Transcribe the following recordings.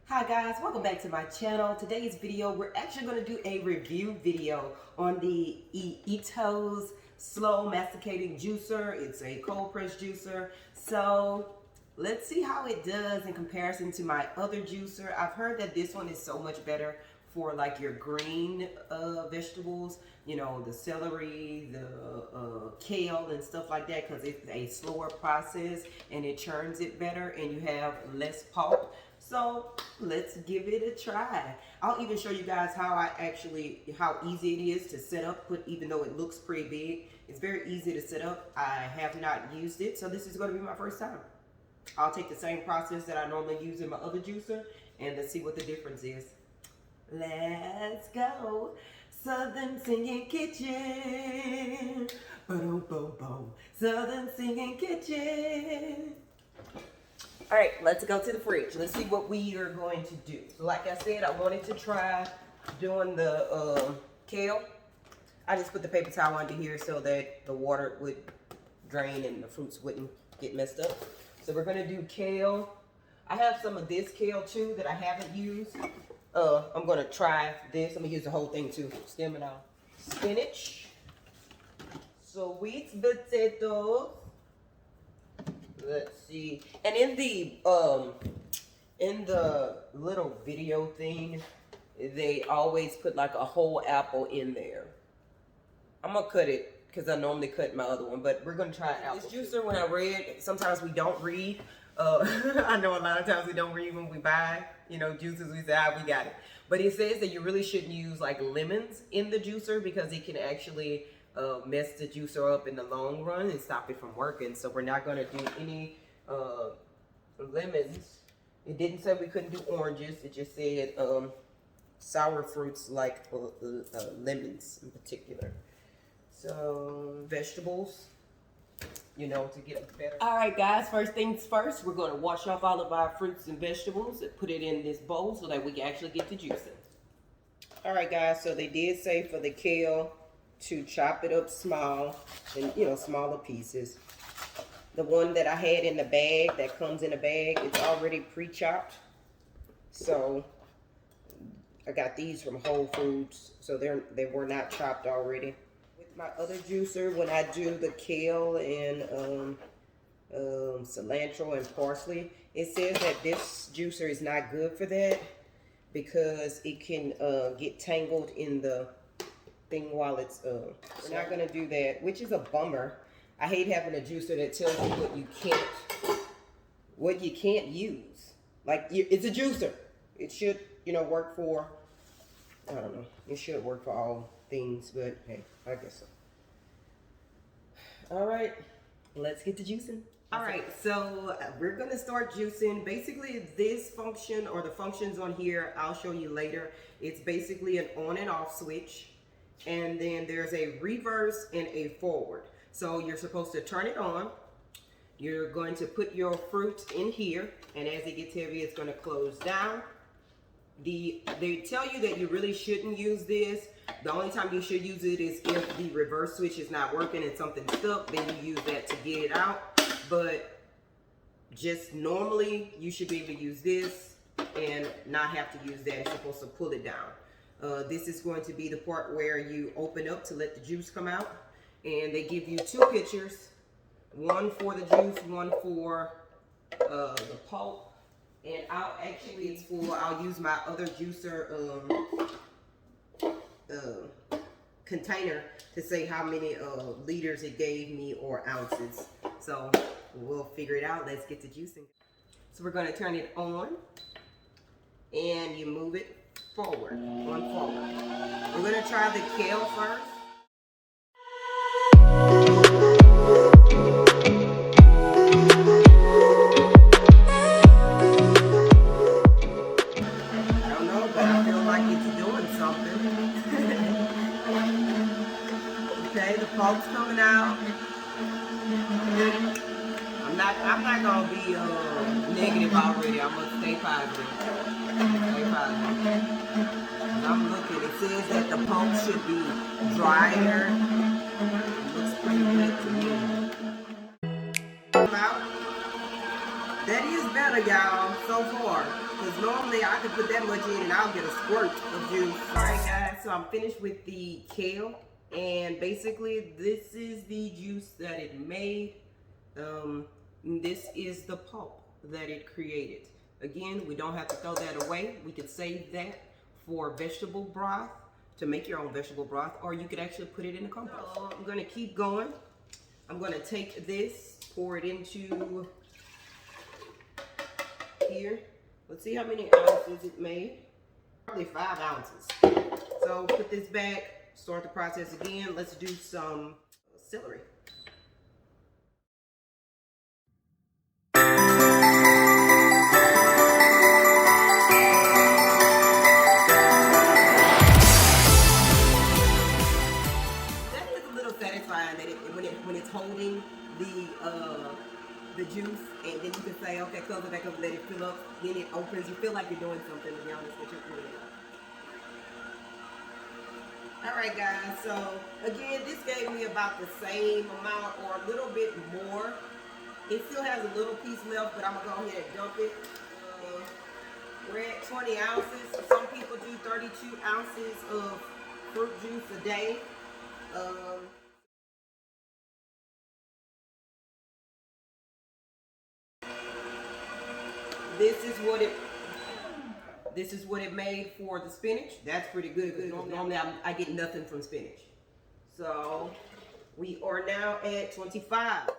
Hi guys, welcome back to my channel. Today's video, we're actually going to do a review video on the Aeitto's slow masticating juicer. It's a cold press juicer. So let's see how it does in comparison to my other juicer. I've heard that this one is so much better for like your green vegetables, you know, the celery, the kale and stuff like that, because it's a slower process and it churns it better and you have less pulp. So let's give it a try. I'll even show you guys how easy it is to set up, even though it looks pretty big. It's very easy to set up. I have not used it, so this is going to be my first time. I'll take the same process that I normally use in my other juicer, and let's see what the difference is. Let's go. Southern Singing Kitchen. Boom, boom, boom. Southern Singing Kitchen. All right, let's go to the fridge. Let's see what we are going to do. So like I said, I wanted to try doing the kale. I just put the paper towel under here so that the water would drain and the fruits wouldn't get messed up. So we're gonna do kale. I have some of this kale too that I haven't used. I'm gonna try this. I'm gonna use the whole thing too. Stem it out. Spinach. Sweet potatoes. Let's see. And in the little video thing, they always put like a whole apple in there. I'm gonna cut it because I normally cut my other one, but we're gonna try apple. This juicer, when I read, sometimes we don't read. I know a lot of times we don't read when we buy, you know, juices. We say, we got it. But it says that you really shouldn't use like lemons in the juicer because it can actually mess the juicer up in the long run and stop it from working. So we're not going to do any lemons. It didn't say we couldn't do oranges. It just said sour fruits like lemons in particular. So vegetables, you know, to get it better. All right, guys, first things first, we're going to wash off all of our fruits and vegetables and put it in this bowl so that we can actually get the juicing. All right, guys, so they did say for the kale to chop it up small and, you know, smaller pieces. The one that I had in the bag, that comes in a bag, it's already pre-chopped. So I got these from Whole Foods, so they were not chopped already. With my other juicer, when I do the kale and cilantro and parsley, it says that this juicer is not good for that because it can get tangled in the thing while it's we're not gonna do that, which is a bummer. I hate having a juicer that tells you what you can't use. Like, it's a juicer. It should, you know, work for, I don't know, it should work for all things, but hey, I guess so. All right, let's get to juicing. All right, so we're gonna start juicing. Basically, this function, or the functions on here, I'll show you later. It's basically an on and off switch. And then there's a reverse and a forward. So you're supposed to turn it on. You're going to put your fruit in here, and as it gets heavy, it's going to close down. They tell you that you really shouldn't use this. The only time you should use it is if the reverse switch is not working and something's stuck, then you use that to get it out. But just normally, you should be able to use this and not have to use that. You're supposed to pull it down. This is going to be the part where you open up to let the juice come out. And they give you two pitchers. One for the juice, one for the pulp. And I'll use my other juicer container to say how many liters it gave me or ounces. So we'll figure it out. Let's get to juicing. So we're going to turn it on. And you move it forward, on forward. We're going to try the kale first. I don't know, but I feel like it's doing something. Okay, the pulp's coming out. I'm not gonna be negative already. I'm gonna stay positive. I'm looking. It says that the pulp should be drier. It looks pretty wet to me. That is better, y'all, so far. Because normally I can put that much in and I'll get a squirt of juice. Alright guys, so I'm finished with the kale. And basically this is the juice that it made. This is the pulp that it created. Again, we don't have to throw that away. We could save that for vegetable broth, to make your own vegetable broth, or you could actually put it in the compost. So I'm gonna keep going. I'm gonna take this, pour it into here. Let's see how many ounces it made. Probably 5 ounces. So put this back, start the process again. Let's do some celery. Satisfying that when it's holding the juice, and then you can say, okay, close it back up, let it fill up, then it opens. You feel like you're doing something, to be honest with you. Alright guys, so again, this gave me about the same amount or a little bit more. It still has a little piece left, but I'm going to go ahead and dump it. We're at 20 ounces. Some people do 32 ounces of fruit juice a day. This is what it made for the spinach. That's pretty good because normally I get nothing from spinach. So we are now at 25.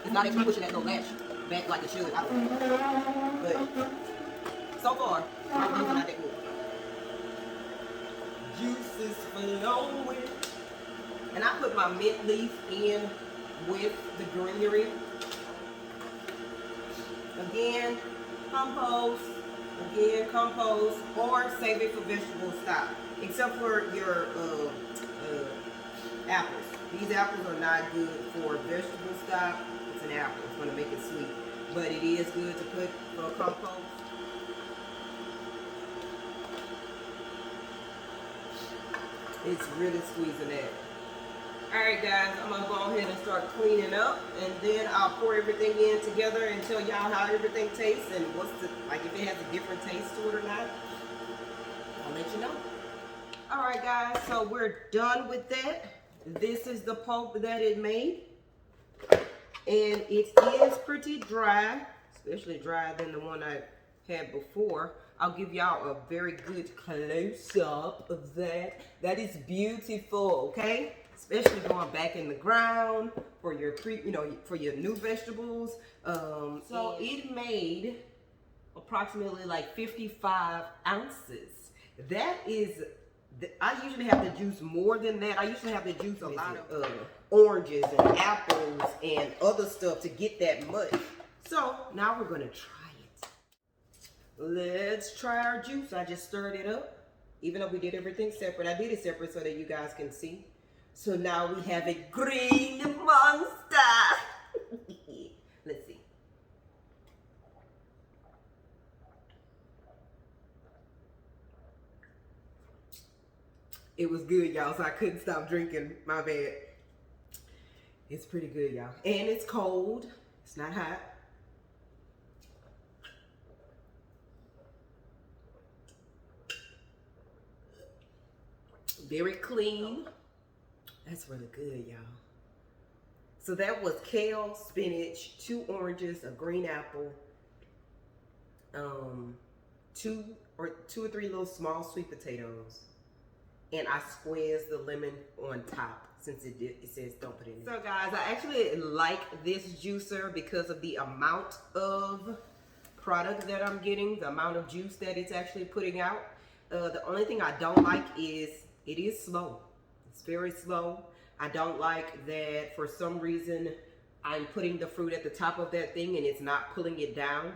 It's not actually pushing that little latch back like it should. I don't know. But so far, I'm using not that good. Juice is flowing. And I put my mint leaf in with the greenery. Again, compost. Again, compost. Or save it for vegetable stock. Except for your apples. These apples are not good for vegetable stock. It's an apple. It's going to make it sweet. But it is good to put for compost. It's really squeezing that. Alright guys, I'm going to go ahead and start cleaning up. And then I'll pour everything in together and tell y'all how everything tastes. And what's the, like if it has a different taste to it or not. I'll let you know. Alright guys, so we're done with that. This is the pulp that it made. And it is pretty dry, especially drier than the one I had before. I'll give y'all a very good close-up of that. That is beautiful, okay? Especially going back in the ground for your for your new vegetables. So it made approximately like 55 ounces. That is, I usually have to juice more than that. I usually have to juice a lot of oranges and apples and other stuff to get that much. So now we're gonna try it. Let's try our juice. I just stirred it up. Even though we did everything separate, I did it separate so that you guys can see. So now we have a green monster. Let's see. It was good, y'all, so I couldn't stop drinking. My bad. It's pretty good, y'all. And it's cold. It's not hot. Very clean. That's really good, y'all. So that was kale, spinach, 2 oranges, a green apple, 2 or 3 little small sweet potatoes. And I squeezed the lemon on top since it says don't put it in. So guys, I actually like this juicer because of the amount of product that I'm getting, the amount of juice that it's actually putting out. The only thing I don't like is it is slow. It's very slow. I don't like that for some reason I'm putting the fruit at the top of that thing and it's not pulling it down.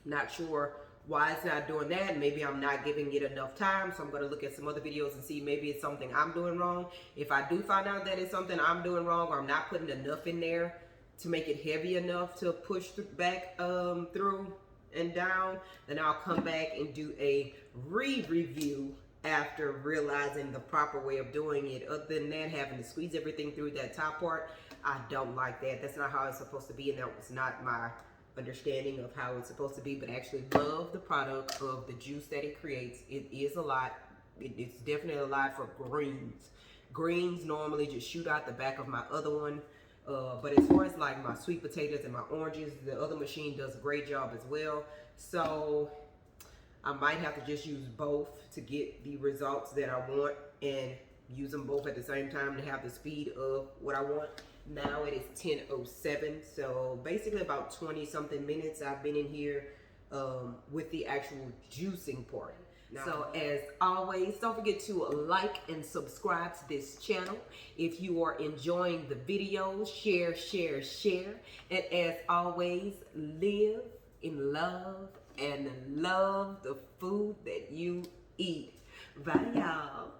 Not sure why it's not doing that. Maybe I'm not giving it enough time, so I'm going to look at some other videos and see maybe it's something I'm doing wrong. If I do find out that it's something I'm doing wrong, or I'm not putting enough in there to make it heavy enough to push back through and down, then I'll come back and do a re-review after realizing the proper way of doing it. Other than that, having to squeeze everything through that top part, I don't like that. That's not how it's supposed to be, and that was not my understanding of how it's supposed to be. But I actually love the product of the juice that it creates. It is a lot. It's definitely a lot for greens. Greens normally just shoot out the back of my other one. But as far as like my sweet potatoes and my oranges, the other machine does a great job as well. So I might have to just use both to get the results that I want, and use them both at the same time to have the speed of what I want. Now it is 10:07, so basically about 20 something minutes I've been in here with the actual juicing part. So as always, don't forget to like and subscribe to this channel. If you are enjoying the videos, share, share, share. And as always, live in love and love the food that you eat. Bye, y'all.